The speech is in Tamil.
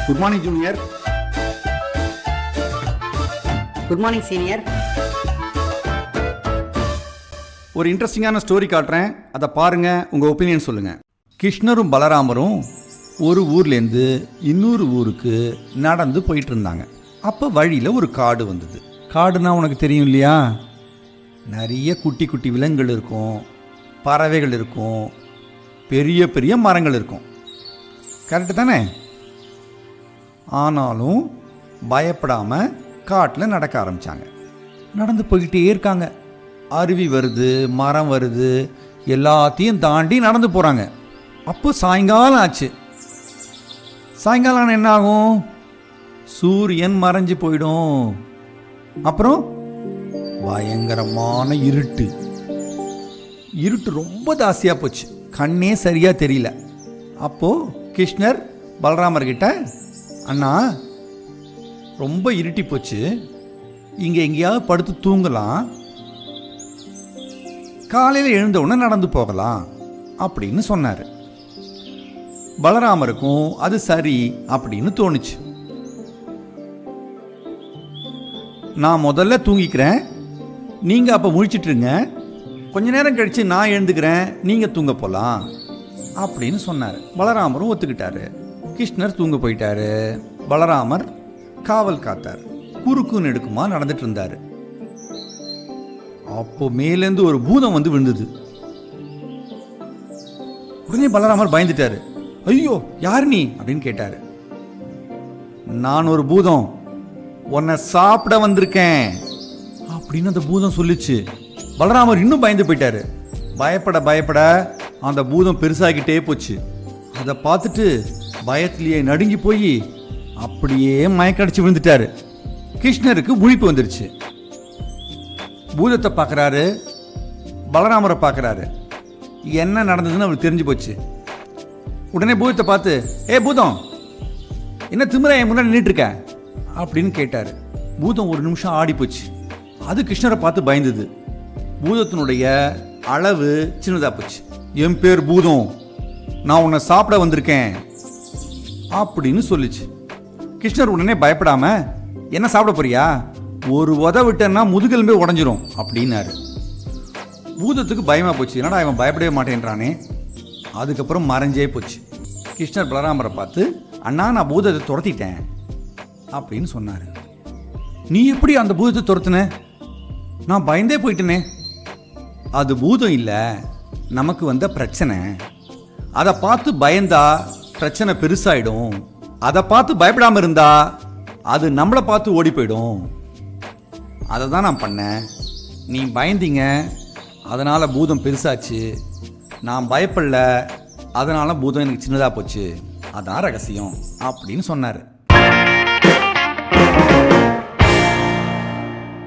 Good morning junior. Good morning senior. ஒரு இன்ட்ரெஸ்டிங்கான ஸ்டோரி காட்டுறேன், அதை பாருங்க, உங்க ஒப்பீனியன் சொல்லுங்க. கிருஷ்ணரும் பலராமரும் ஒரு ஊர்லேருந்து இன்னொரு ஊருக்கு நடந்து போயிட்டு இருந்தாங்க. அப்போ வழியில் ஒரு காடு வந்தது. காடுனா உனக்கு தெரியும் இல்லையா? நிறைய குட்டி குட்டி விலங்குகள் இருக்கும், பறவைகள் இருக்கும், பெரிய பெரிய மரங்கள் இருக்கும். கரெக்டு தானே? ஆனாலும் பயப்படாமல் காட்டில் நடக்க ஆரம்பித்தாங்க. நடந்து போய்கிட்டே இருக்காங்க. அருவி வருது, மரம் வருது, எல்லாத்தையும் தாண்டி நடந்து போகிறாங்க. அப்போ சாயங்காலம் ஆச்சு. சாயங்காலம் என்ன ஆகும்? சூரியன் மறைஞ்சு போயிடும். அப்புறம் பயங்கரமான இருட்டு. இருட்டு ரொம்ப ஜாஸ்தியாக போச்சு, கண்ணே சரியாக தெரியல. அப்போது கிருஷ்ணர் பலராமர்கிட்ட, அண்ணா ரொம்ப இருட்டி போச்சு, இங்கே எங்கேயாவது படுத்து தூங்கலாம், காலையில் எழுந்தவுடனே நடந்து போகலாம் அப்படின்னு சொன்னார். பலராமருக்கும் அது சரி அப்படின்னு தோணுச்சு. நான் முதல்ல தூங்கிக்கிறேன், நீங்கள் அப்போ முழிச்சிட்ருங்க, கொஞ்ச நேரம் கழித்து நான் எழுந்துக்கிறேன், நீங்கள் தூங்க போகலாம் அப்படின்னு சொன்னார். பலராமரும் ஒத்துக்கிட்டாரு. கிருஷ்ணர் தூங்க போயிட்டாரு. பலராமர் காவல் காத்தார். குறுக்கு நெடுக்குமா நடந்துட்டு இருந்தார். அப்போ மேலேருந்து ஒரு பூதம் வந்து விழுந்தது. உடனே பலராமர் பயந்துட்டாரு. ஐயோ, யார் நீ அப்படின்னு கேட்டாரு. நான் ஒரு பூதம், உன்னை சாப்பிட வந்திருக்கேன் அப்படின்னு அந்த பூதம் சொல்லிச்சு. பலராமர் இன்னும் பயந்து போயிட்டாரு. பயப்பட பயப்பட அந்த பூதம் பெருசாகிட்டே போச்சு. அதை பார்த்துட்டு பயத்திலேயே நடுங்கி போய் அப்படியே மயக்கடிச்சு விழுந்துட்டாரு. கிருஷ்ணருக்கு முழிப்பு வந்துருச்சு. பூதத்தை பார்க்குறாரு, பலராமரை பார்க்குறாரு. என்ன நடந்ததுன்னு அவருக்கு தெரிஞ்சு போச்சு. உடனே பூதத்தை பார்த்து, ஏ பூதம், என்ன திமிரா என் முன்னாடி நின்றுட்டு இருக்க அப்படின்னு கேட்டார். பூதம் ஒரு நிமிஷம் ஆடி போச்சு. அது கிருஷ்ணரை பார்த்து பயந்தது. பூதத்தினுடைய அளவு சின்னதாக போச்சு. என் பேர் பூதம், நான் உன்னை சாப்பிட வந்திருக்கேன் அப்படின்னு சொல்லிச்சு. கிருஷ்ணர் உடனே பயப்படாம, என்ன சாப்பிட போறியா, ஒரு உத விட்டேன்னா முதுகெலும்பே உடஞ்சிரும் அப்படின்னாரு. பூதத்துக்கு பயமாக போச்சு. என்னடா இவன் பயப்படவே மாட்டேன்றானே. அதுக்கப்புறம் மறைஞ்சே போச்சு. கிருஷ்ணர் பலராமரை பார்த்து, அண்ணா நான் பூதத்தை துரத்திட்டேன் அப்படின்னு சொன்னார். நீ எப்படி அந்த பூதத்தை துரத்துன? நான் பயந்தே போயிட்டேனே. அது பூதம் இல்லை, நமக்கு வந்த பிரச்சனை. அதை பார்த்து பயந்தா பிரச்சனை பெருசாயிடும். அதை பார்த்து பயப்படாமல் இருந்தா அது நம்மளை பார்த்து ஓடி போயிடும். அதை தான் நான் பண்ணேன். நீ பயந்தீங்க, அதனால் பூதம் பெருசாச்சு. நான் பயப்படல, அதனால் பூதம் எனக்கு சின்னதாக போச்சு. அதான் ரகசியம் அப்படின்னு சொன்னார்.